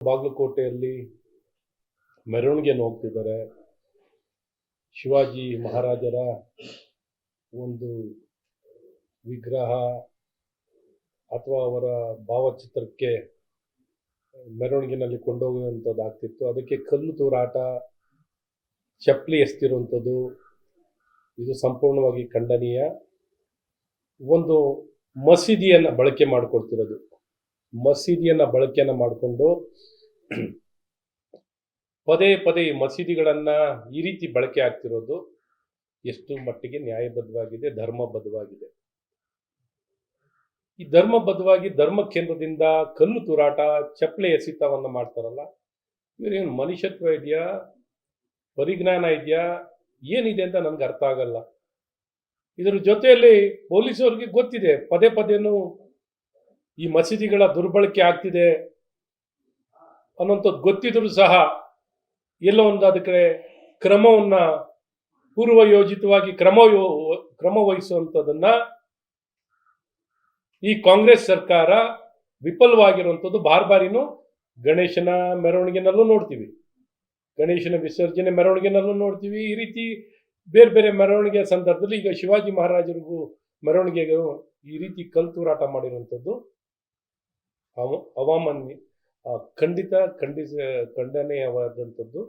ಬಾಗಲಕೋಟೆಯಲ್ಲಿ ಮೆರವಣಿಗೆಯನ್ನು ಹೋಗ್ತಿದ್ದಾರೆ. ಶಿವಾಜಿ ಮಹಾರಾಜರ ಒಂದು ವಿಗ್ರಹ ಅಥವಾ ಅವರ ಭಾವಚಿತ್ರಕ್ಕೆ ಮೆರವಣಿಗೆನಲ್ಲಿ ಕೊಂಡೋಗುವಂಥದ್ದು ಆಗ್ತಿತ್ತು. ಅದಕ್ಕೆ ಕಲ್ಲು ತೂರಾಟ, ಚಪ್ಪಲಿ ಎಸ್ತಿರುವಂಥದ್ದು ಇದು ಸಂಪೂರ್ಣವಾಗಿ ಖಂಡನೀಯ. ಒಂದು ಮಸೀದಿಯನ್ನು ಬಳಕೆ ಮಾಡಿಕೊಳ್ತಿರೋದು, ಮಸೀದಿಯನ್ನು ಬಳಕೆಯನ್ನು ಮಾಡಿಕೊಂಡು ಪದೇ ಪದೇ ಮಸೀದಿಗಳನ್ನು ಈ ರೀತಿ ಬಳಕೆ ಆಗ್ತಿರೋದು ಎಷ್ಟು ಮಟ್ಟಿಗೆ ನ್ಯಾಯಬದ್ಧವಾಗಿದೆ, ಧರ್ಮಬದ್ಧವಾಗಿದೆ. ಈ ಧರ್ಮಬದ್ಧವಾಗಿ ಧರ್ಮ ಕೇಂದ್ರದಿಂದ ಕಲ್ಲು ತೂರಾಟ, ಚಪ್ಪಲಿ ಎಸೆತವನ್ನು ಮಾಡ್ತಾರಲ್ಲ, ಇವರೇನು ಮನುಷ್ಯತ್ವ ಇದೆಯಾ, ಪರಿಜ್ಞಾನ ಇದೆಯಾ, ಏನಿದೆ ಅಂತ ನನಗೆ ಅರ್ಥ ಆಗಲ್ಲ. ಇದರ ಜೊತೆಯಲ್ಲಿ ಪೊಲೀಸವ್ರಿಗೆ ಗೊತ್ತಿದೆ, ಪದೇ ಪದೇನು ಈ ಮಸೀದಿಗಳ ದುರ್ಬಳಕೆ ಆಗ್ತಿದೆ ಅನ್ನೋಂಥದ್ದು ಗೊತ್ತಿದ್ರು ಸಹ ಎಲ್ಲೋ ಒಂದು ಅದಕ್ಕೆ ಕ್ರಮವನ್ನ ಪೂರ್ವಯೋಜಿತವಾಗಿ ಕ್ರಮ ವಹಿಸುವಂಥದ್ದನ್ನ ಈ ಕಾಂಗ್ರೆಸ್ ಸರ್ಕಾರ ವಿಫಲವಾಗಿರುವಂಥದ್ದು ಬಾರಿನೂ ಗಣೇಶನ ಮೆರವಣಿಗೆನಲ್ಲೂ ನೋಡ್ತೀವಿ, ಗಣೇಶನ ವಿಸರ್ಜನೆ ಮೆರವಣಿಗೆನಲ್ಲೂ ನೋಡ್ತೀವಿ. ಈ ರೀತಿ ಬೇರೆ ಬೇರೆ ಮೆರವಣಿಗೆ ಸಂದರ್ಭದಲ್ಲಿ ಈಗ ಶಿವಾಜಿ ಮಹಾರಾಜರಿಗೂ ಮೆರವಣಿಗೆಗೂ ಈ ರೀತಿ ಕಲ್ತೂರಾಟ ಮಾಡಿರುವಂಥದ್ದು ಅವಾಮಾನ್ಯ, ಖಂಡನೀಯವಾದಂಥದ್ದು,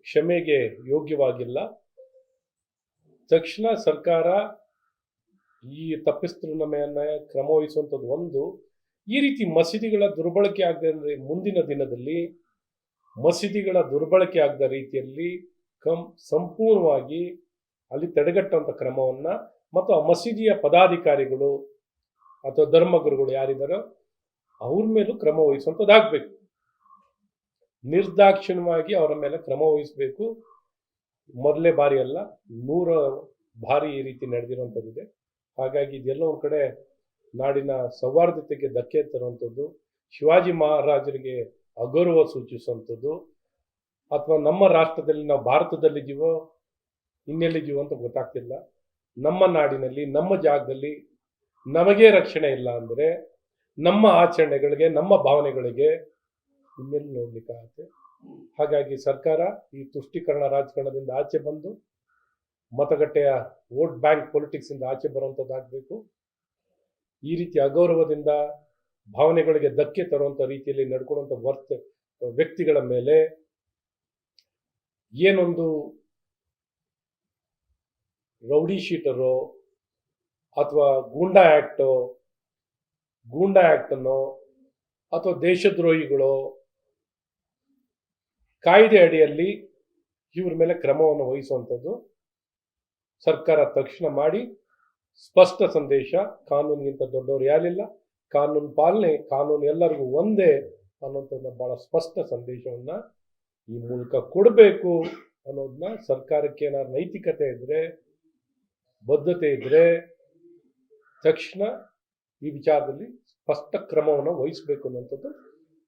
ಕ್ಷಮೆಗೆ ಯೋಗ್ಯವಾಗಿಲ್ಲ. ತಕ್ಷಣ ಸರ್ಕಾರ ಈ ತಪ್ಪಿತಸ್ಥರ ಮೇಲೆ ಕ್ರಮ ವಹಿಸುವಂಥದ್ದು ಒಂದು. ಈ ರೀತಿ ಮಸೀದಿಗಳ ದುರ್ಬಳಕೆ ಆಗದೆ ಅಂದರೆ ಮುಂದಿನ ದಿನದಲ್ಲಿ ಮಸೀದಿಗಳ ದುರ್ಬಳಕೆ ಆಗದ ರೀತಿಯಲ್ಲಿ ಸಂಪೂರ್ಣವಾಗಿ ಅಲ್ಲಿ ತಡೆಗಟ್ಟುವಂಥ ಕ್ರಮವನ್ನು ಮತ್ತು ಆ ಮಸೀದಿಯ ಪದಾಧಿಕಾರಿಗಳು ಅಥವಾ ಧರ್ಮಗುರುಗಳು ಯಾರಿದ್ದಾರೋ ಅವ್ರ ಮೇಲೂ ಕ್ರಮ ವಹಿಸುವಂಥದ್ದಾಗಬೇಕು. ನಿರ್ದಾಕ್ಷಿಣ್ಯವಾಗಿ ಅವರ ಮೇಲೆ ಕ್ರಮ ವಹಿಸಬೇಕು. ಮೊದಲೇ ಬಾರಿ ಅಲ್ಲ, 100 ಬಾರಿ ಈ ರೀತಿ ನಡೆದಿರುವಂಥದ್ದಿದೆ. ಹಾಗಾಗಿ ಇದೆಲ್ಲ ಒಂದು ಕಡೆ ನಾಡಿನ ಸೌಹಾರ್ದತೆಗೆ ಧಕ್ಕೆ ತರುವಂಥದ್ದು, ಶಿವಾಜಿ ಮಹಾರಾಜರಿಗೆ ಅಗೌರವ ಸೂಚಿಸುವಂಥದ್ದು, ಅಥವಾ ನಮ್ಮ ರಾಷ್ಟ್ರದಲ್ಲಿ ನಾವು ಭಾರತದಲ್ಲಿದ್ದೀವೋ ಇನ್ನೆಲ್ಲಿದ್ದೀವೋ ಅಂತ ಗೊತ್ತಾಗ್ತಿಲ್ಲ. ನಮ್ಮ ನಾಡಿನಲ್ಲಿ, ನಮ್ಮ ಜಾಗದಲ್ಲಿ ನಮಗೇ ರಕ್ಷಣೆ ಇಲ್ಲ ಅಂದರೆ ನಮ್ಮ ಆಚರಣೆಗಳಿಗೆ, ನಮ್ಮ ಭಾವನೆಗಳಿಗೆ ಇನ್ನೆಲ್ಲಿ ನೋಡ್ಲಿಕ್ಕಾಗತ್ತೆ. ಹಾಗಾಗಿ ಸರ್ಕಾರ ಈ ತುಷ್ಟೀಕರಣ ರಾಜಕಾರಣದಿಂದ ಆಚೆ ಬಂದು ಮತಗಟ್ಟೆಯ ವೋಟ್ ಬ್ಯಾಂಕ್ ಪೊಲಿಟಿಕ್ಸ್ ಇಂದ ಆಚೆ ಬರುವಂಥದ್ದಾಗಬೇಕು. ಈ ರೀತಿ ಅಗೌರವದಿಂದ ಭಾವನೆಗಳಿಗೆ ಧಕ್ಕೆ ತರುವಂಥ ರೀತಿಯಲ್ಲಿ ನಡ್ಕೊಳ್ಳುವಂಥ ವ್ಯಕ್ತಿಗಳ ಮೇಲೆ ಏನೊಂದು ರೌಡಿ ಶೀಟರೋ ಅಥವಾ ಗೂಂಡಾ ಆ್ಯಕ್ಟನ್ನು ಅಥವಾ ದೇಶದ್ರೋಹಿಗಳು ಕಾಯ್ದೆ ಅಡಿಯಲ್ಲಿ ಇವ್ರ ಮೇಲೆ ಕ್ರಮವನ್ನು ವಹಿಸುವಂಥದ್ದು ಸರ್ಕಾರ ತಕ್ಷಣ ಮಾಡಿ ಸ್ಪಷ್ಟ ಸಂದೇಶ, ಕಾನೂನಿಗಿಂತ ದೊಡ್ಡವರು ಯಾರಿಲ್ಲ, ಕಾನೂನು ಪಾಲನೆ, ಕಾನೂನು ಎಲ್ಲರಿಗೂ ಒಂದೇ ಅನ್ನೋಂಥದ್ದು ಬಹಳ ಸ್ಪಷ್ಟ ಸಂದೇಶವನ್ನು ಈ ಮೂಲಕ ಕೊಡಬೇಕು ಅನ್ನೋದನ್ನ ಸರ್ಕಾರಕ್ಕೆ ಏನಾದ್ರು ನೈತಿಕತೆ ಇದ್ದರೆ, ಬದ್ಧತೆ ಇದ್ದರೆ ತಕ್ಷಣ ಈ ವಿಚಾರದಲ್ಲಿ ಸ್ಪಷ್ಟ ಕ್ರಮವನ್ನು ವಹಿಸಬೇಕು ಅನ್ನುವಂಥದ್ದು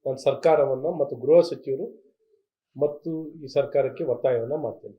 ನಾನು ಸರ್ಕಾರವನ್ನು ಮತ್ತು ಗೃಹ ಸಚಿವರು ಮತ್ತು ಈ ಸರ್ಕಾರಕ್ಕೆ ಒತ್ತಾಯವನ್ನು ಮಾಡ್ತೇನೆ.